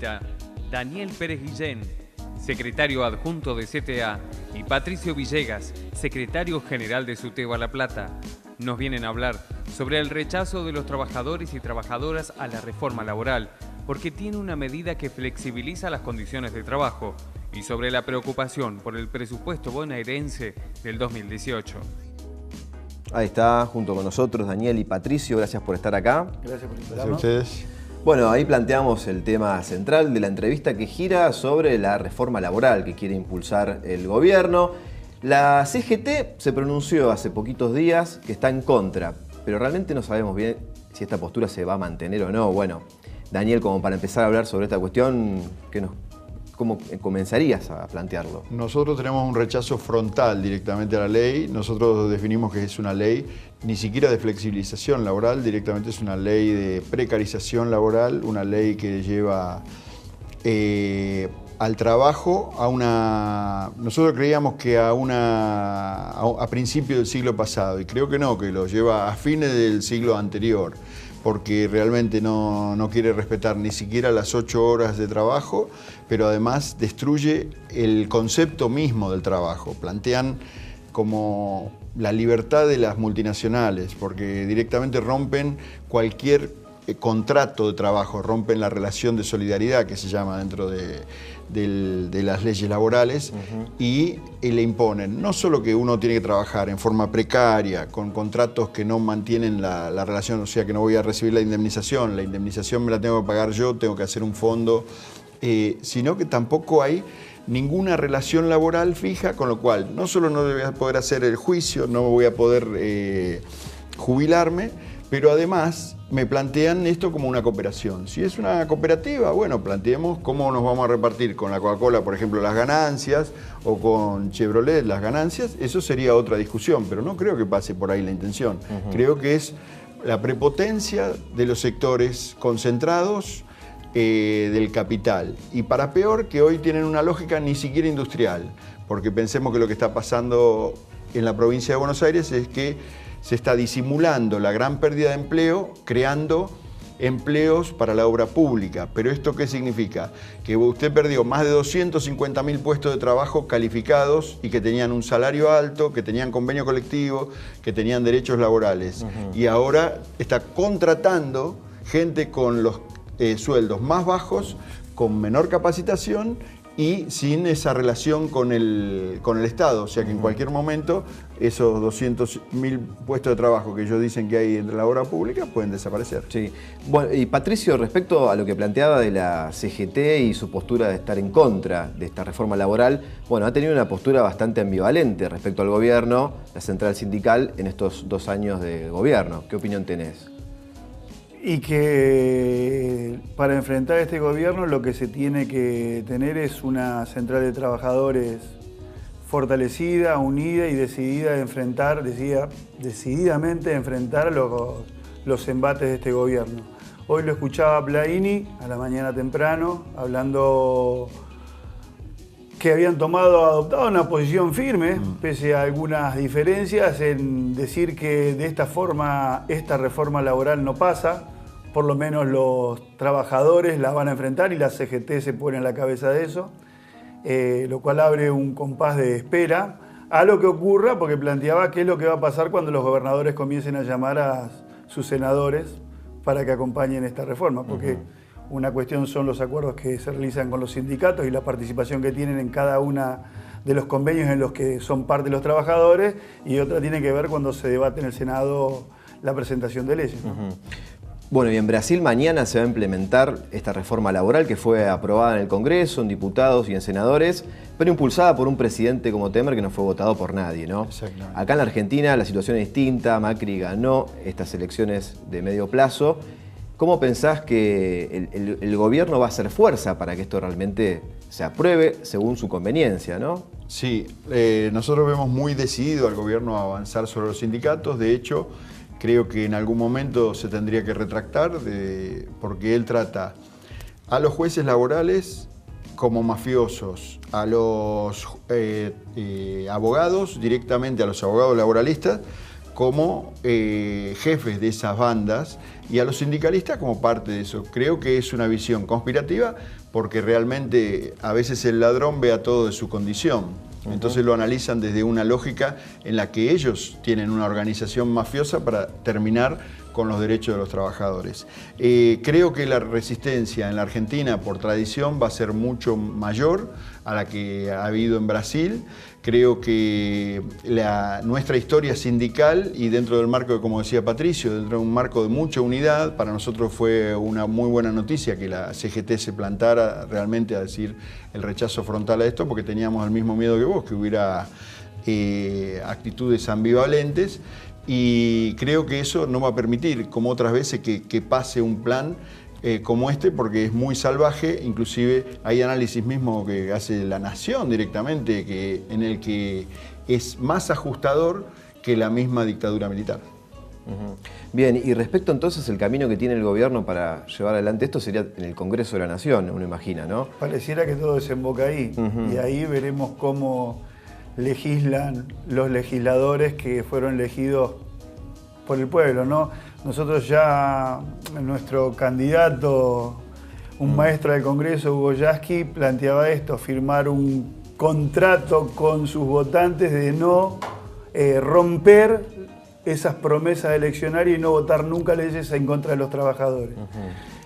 visita Daniel Pérez Guillén, secretario adjunto de CTA, y Patricio Villegas, secretario general de SUTEBA La Plata. Nos vienen a hablar sobre el rechazo de los trabajadores y trabajadoras a la reforma laboral, porque tiene una medida que flexibiliza las condiciones de trabajo, y sobre la preocupación por el presupuesto bonaerense del 2018. Ahí está, junto con nosotros, Daniel y Patricio. Gracias por estar acá. Gracias por invitarnos. Gracias a ustedes. Bueno, ahí planteamos el tema central de la entrevista, que gira sobre la reforma laboral que quiere impulsar el gobierno. La CGT se pronunció hace poquitos días que está en contra, pero realmente no sabemos bien si esta postura se va a mantener o no. Bueno, Daniel, como para empezar a hablar sobre esta cuestión, ¿cómo comenzarías a plantearlo? Nosotros tenemos un rechazo frontal directamente a la ley. Nosotros definimos que es una ley ni siquiera de flexibilización laboral, directamente es una ley de precarización laboral, una ley que lleva al trabajo a una... Nosotros creíamos que a principios del siglo pasado, y creo que no, que lo lleva a fines del siglo anterior, porque realmente no quiere respetar ni siquiera las 8 horas de trabajo, pero además destruye el concepto mismo del trabajo. Plantean como la libertad de las multinacionales, porque directamente rompen cualquier contrato de trabajo, rompen la relación de solidaridad que se llama dentro de las leyes laborales, y le imponen no solo que uno tiene que trabajar en forma precaria, con contratos que no mantienen la relación, o sea que no voy a recibir la indemnización me la tengo que pagar yo, tengo que hacer un fondo, sino que tampoco hay ninguna relación laboral fija, con lo cual no solo no voy a poder hacer el juicio, no voy a poder jubilarme, pero además me plantean esto como una cooperación. Si es una cooperativa, bueno, planteemos cómo nos vamos a repartir con la Coca-Cola, por ejemplo, las ganancias, o con Chevrolet las ganancias. Eso sería otra discusión, pero no creo que pase por ahí la intención. Creo que es la prepotencia de los sectores concentrados del capital. Y para peor, que hoy tienen una lógica ni siquiera industrial, porque pensemos que lo que está pasando en la provincia de Buenos Aires es que se está disimulando la gran pérdida de empleo, creando empleos para la obra pública. ¿Pero esto qué significa? Que usted perdió más de 250.000 puestos de trabajo calificados y que tenían un salario alto, que tenían convenio colectivo, que tenían derechos laborales. Y ahora está contratando gente con los sueldos más bajos, con menor capacitación y sin esa relación con el Estado. O sea que en cualquier momento esos 200.000 puestos de trabajo que ellos dicen que hay entre la obra pública pueden desaparecer. Sí. Bueno, y Patricio, respecto a lo que planteaba de la CGT y su postura de estar en contra de esta reforma laboral, bueno, ha tenido una postura bastante ambivalente respecto al gobierno, la central sindical, en estos 2 años de gobierno. ¿Qué opinión tenés? Y que para enfrentar este gobierno lo que se tiene que tener es una central de trabajadores fortalecida, unida y decidida de enfrentar, decididamente enfrentar los embates de este gobierno. Hoy lo escuchaba a Plaini a la mañana temprano, hablando que habían adoptado una posición firme, pese a algunas diferencias, en decir que de esta forma esta reforma laboral no pasa. Por lo menos los trabajadores la van a enfrentar y la CGT se pone en la cabeza de eso, lo cual abre un compás de espera a lo que ocurra, porque planteaba qué es lo que va a pasar cuando los gobernadores comiencen a llamar a sus senadores para que acompañen esta reforma, porque una cuestión son los acuerdos que se realizan con los sindicatos y la participación que tienen en cada una de los convenios en los que son parte los trabajadores, y otra tiene que ver cuando se debate en el Senado la presentación de leyes, ¿no? Bueno, y en Brasil mañana se va a implementar esta reforma laboral que fue aprobada en el Congreso, en diputados y en senadores, pero impulsada por un presidente como Temer que no fue votado por nadie, ¿no? Exactamente. Acá en la Argentina la situación es distinta, Macri ganó estas elecciones de medio plazo. ¿Cómo pensás que el gobierno va a hacer fuerza para que esto realmente se apruebe según su conveniencia, no? Sí, nosotros vemos muy decidido al gobierno a avanzar sobre los sindicatos. De hecho, creo que en algún momento se tendría que retractar, porque él trata a los jueces laborales como mafiosos, a los abogados, directamente a los abogados laboralistas, como jefes de esas bandas y a los sindicalistas como parte de eso. Creo que es una visión conspirativa porque realmente a veces el ladrón ve a todo de su condición. Entonces lo analizan desde una lógica en la que ellos tienen una organización mafiosa para terminar con los derechos de los trabajadores. Creo que la resistencia en la Argentina por tradición va a ser mucho mayor a la que ha habido en Brasil. Creo que nuestra historia sindical y dentro del marco, como decía Patricio, dentro de un marco de mucha unidad, para nosotros fue una muy buena noticia que la CGT se plantara realmente a decir el rechazo frontal a esto, porque teníamos el mismo miedo que vos, que hubiera actitudes ambivalentes. Y creo que eso no va a permitir, como otras veces, que pase un plan como este, porque es muy salvaje. Inclusive hay análisis mismo que hace La Nación directamente, en el que es más ajustador que la misma dictadura militar. Bien, y respecto entonces al camino que tiene el gobierno para llevar adelante esto sería en el Congreso de la Nación, uno imagina, ¿no? Pareciera que todo desemboca ahí, y ahí veremos cómo legislan los legisladores que fueron elegidos por el pueblo, ¿no? Nosotros ya, nuestro candidato, un maestro del Congreso, Hugo Yasky, planteaba esto, firmar un contrato con sus votantes de no romper esas promesas eleccionarias y no votar nunca leyes en contra de los trabajadores.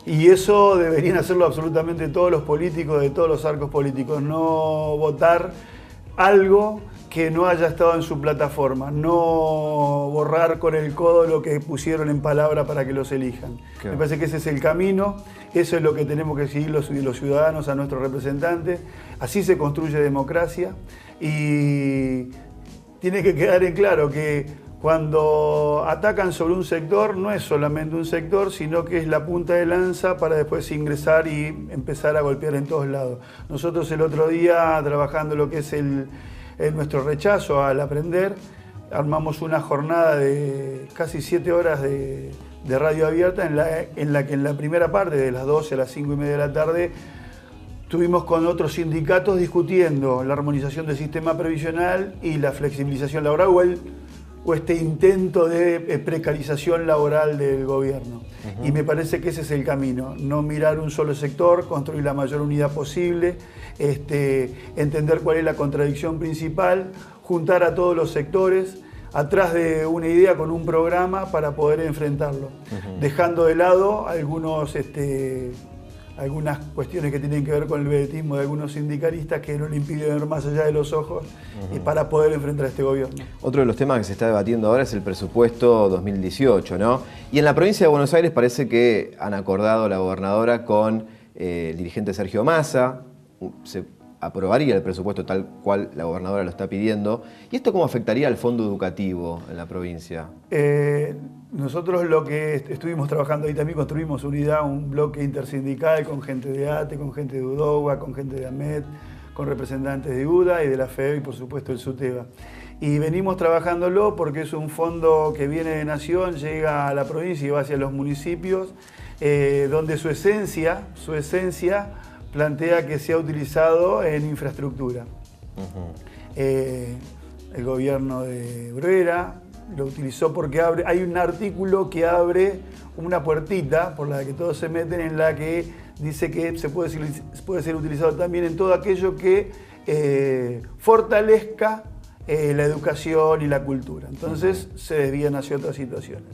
Y eso deberían hacerlo absolutamente todos los políticos de todos los arcos políticos, no votar algo que no haya estado en su plataforma, no borrar con el codo lo que pusieron en palabra para que los elijan. Claro. Me parece que ese es el camino, eso es lo que tenemos que seguir los ciudadanos a nuestros representantes, así se construye democracia y tiene que quedar en claro que cuando atacan sobre un sector no es solamente un sector, sino que es la punta de lanza para después ingresar y empezar a golpear en todos lados. Nosotros el otro día, trabajando lo que es nuestro rechazo al aprender, armamos una jornada de casi 7 horas de radio abierta en la que en la primera parte, de las 12 a las 5:30 de la tarde, estuvimos con otros sindicatos discutiendo la armonización del sistema previsional y la flexibilización laboral o este intento de precarización laboral del gobierno. Y me parece que ese es el camino, no mirar un solo sector, construir la mayor unidad posible, entender cuál es la contradicción principal, juntar a todos los sectores atrás de una idea con un programa para poder enfrentarlo, dejando de lado algunas cuestiones que tienen que ver con el vedetismo de algunos sindicalistas que no le impiden ver más allá de los ojos y para poder enfrentar a este gobierno. Otro de los temas que se está debatiendo ahora es el presupuesto 2018, ¿no? Y en la provincia de Buenos Aires parece que han acordado la gobernadora con el dirigente Sergio Massa, se aprobaría el presupuesto tal cual la gobernadora lo está pidiendo. ¿Y esto cómo afectaría al fondo educativo en la provincia? Nosotros lo que estuvimos trabajando ahí también, construimos unidad, un bloque intersindical con gente de ATE, con gente de UDOGUA, con gente de AMET, con representantes de UDA y de la FEB y por supuesto el SUTEBA. Y venimos trabajándolo porque es un fondo que viene de Nación, llega a la provincia y va hacia los municipios, donde su esencia plantea que sea utilizado en infraestructura. El gobierno de Bruera lo utilizó porque hay un artículo que abre una puertita por la que todos se meten, en la que dice que puede ser utilizado también en todo aquello que fortalezca la educación y la cultura. Entonces se desvían hacia otras situaciones.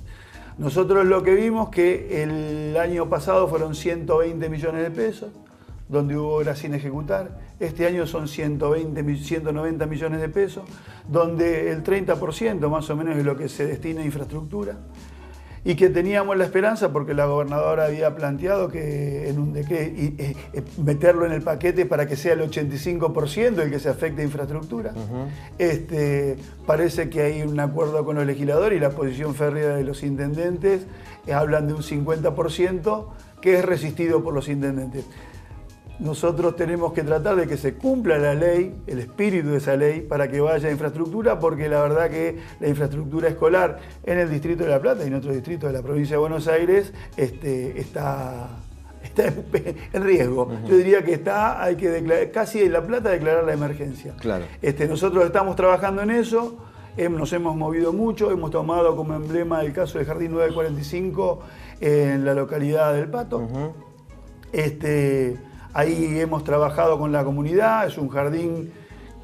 Nosotros lo que vimos que el año pasado fueron 120 millones de pesos, donde hubo obras sin ejecutar. Este año son 190 millones de pesos, donde el 30% más o menos es lo que se destina a infraestructura, y que teníamos la esperanza, porque la gobernadora había planteado que en un decreto meterlo en el paquete para que sea el 85% el que se afecte a infraestructura. Parece que hay un acuerdo con los legisladores y la posición férrea de los intendentes hablan de un 50% que es resistido por los intendentes. Nosotros tenemos que tratar de que se cumpla la ley, el espíritu de esa ley, para que vaya a infraestructura, porque la verdad que la infraestructura escolar en el Distrito de La Plata y en otros distritos de la provincia de Buenos Aires está en riesgo. Yo diría que hay que declarar, casi en La Plata declarar la emergencia. Claro. Nosotros estamos trabajando en eso nos hemos movido mucho, hemos tomado como emblema el caso del Jardín 945 en la localidad del Pato. Ahí hemos trabajado con la comunidad, es un jardín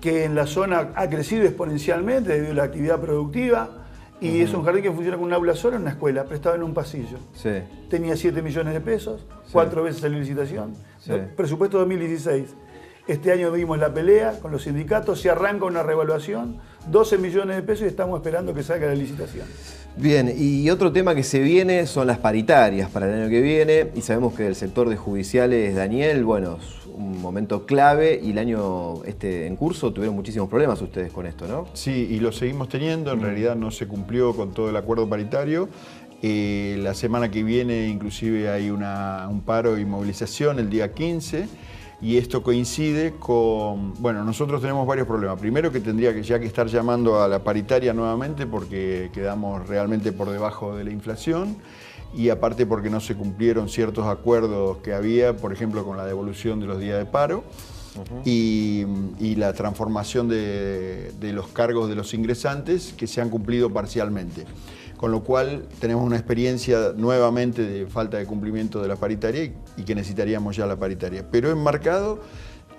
que en la zona ha crecido exponencialmente debido a la actividad productiva y es un jardín que funciona con un aula sola en una escuela, prestado en un pasillo. Sí. Tenía 7 millones de pesos, 4 veces salió licitación, presupuesto 2016. Este año dimos la pelea con los sindicatos, se arranca una revaluación, 12 millones de pesos y estamos esperando que salga la licitación. Bien, y otro tema que se viene son las paritarias para el año que viene, y sabemos que el sector de judiciales, Daniel, bueno, es un momento clave, y el año en curso tuvieron muchísimos problemas ustedes con esto, ¿no? Sí, y lo seguimos teniendo, en realidad no se cumplió con todo el acuerdo paritario. La semana que viene inclusive hay un paro y movilización el día 15, y esto coincide con... Bueno, nosotros tenemos varios problemas. Primero, que tendría que estar llamando a la paritaria nuevamente porque quedamos realmente por debajo de la inflación, y aparte porque no se cumplieron ciertos acuerdos que había, por ejemplo, con la devolución de los días de paro y la transformación de los cargos de los ingresantes, que se han cumplido parcialmente. Con lo cual tenemos una experiencia nuevamente de falta de cumplimiento de la paritaria y que necesitaríamos ya la paritaria. Pero enmarcado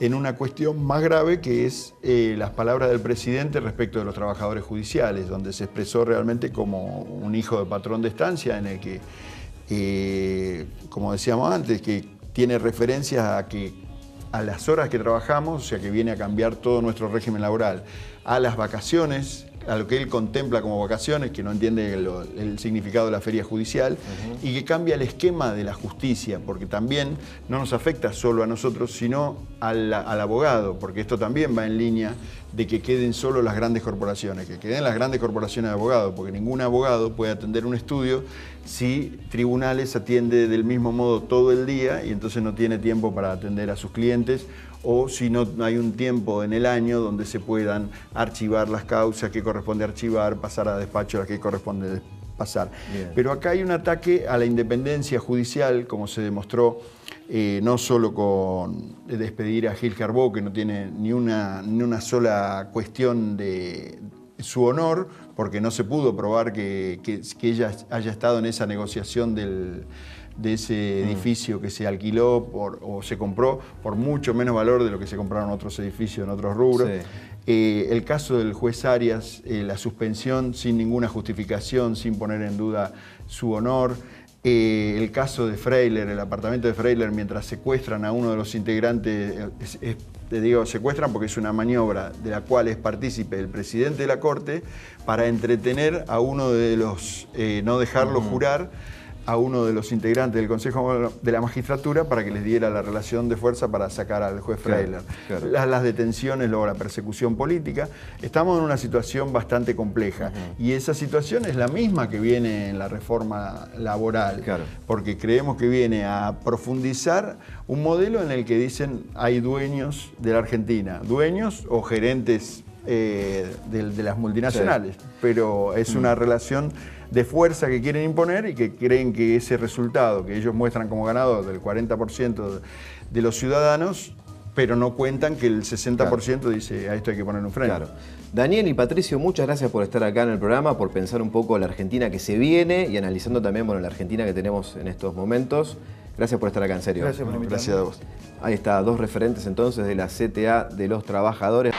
en una cuestión más grave, que es las palabras del presidente respecto de los trabajadores judiciales, donde se expresó realmente como un hijo de patrón de estancia, en el que, como decíamos antes, que tiene referencias a las horas que trabajamos, o sea que viene a cambiar todo nuestro régimen laboral, a las vacaciones, a lo que él contempla como vacaciones, que no entiende el significado de la feria judicial, y que cambia el esquema de la justicia, porque también no nos afecta solo a nosotros, sino al abogado, porque esto también va en línea de que queden solo las grandes corporaciones, que queden las grandes corporaciones de abogados, porque ningún abogado puede atender un estudio si Tribunales atiende del mismo modo todo el día y entonces no tiene tiempo para atender a sus clientes, o si no hay un tiempo en el año donde se puedan archivar las causas que corresponde archivar, pasar a despacho las que corresponde pasar. Bien. Pero acá hay un ataque a la independencia judicial, como se demostró no solo con despedir a Gil Carbó, que no tiene ni una sola cuestión de su honor, porque no se pudo probar que ella haya estado en esa negociación de ese edificio que se alquiló o se compró por mucho menos valor de lo que se compraron otros edificios en otros rubros. Sí. El caso del juez Arias, la suspensión sin ninguna justificación, sin poner en duda su honor. El caso de Freiler, el apartamento de Freiler, mientras secuestran a uno de los integrantes, te digo secuestran porque es una maniobra de la cual es partícipe el presidente de la Corte para entretener a uno de los, no dejarlo jurar, a uno de los integrantes del Consejo de la Magistratura para que les diera la relación de fuerza para sacar al juez Freiler. Claro. Las detenciones, luego la persecución política. Estamos en una situación bastante compleja y esa situación es la misma que viene en la reforma laboral, porque creemos que viene a profundizar un modelo en el que dicen hay dueños de la Argentina, dueños o gerentes de las multinacionales, pero es una relación de fuerza que quieren imponer y que creen que ese resultado que ellos muestran como ganador del 40% de los ciudadanos, pero no cuentan que el 60% dice a esto hay que poner un freno. Daniel y Patricio, muchas gracias por estar acá en el programa, por pensar un poco la Argentina que se viene y analizando también la Argentina que tenemos en estos momentos. Gracias por estar acá, en serio. Gracias por invitarme. Gracias a vos. Ahí está, dos referentes entonces de la CTA de los trabajadores.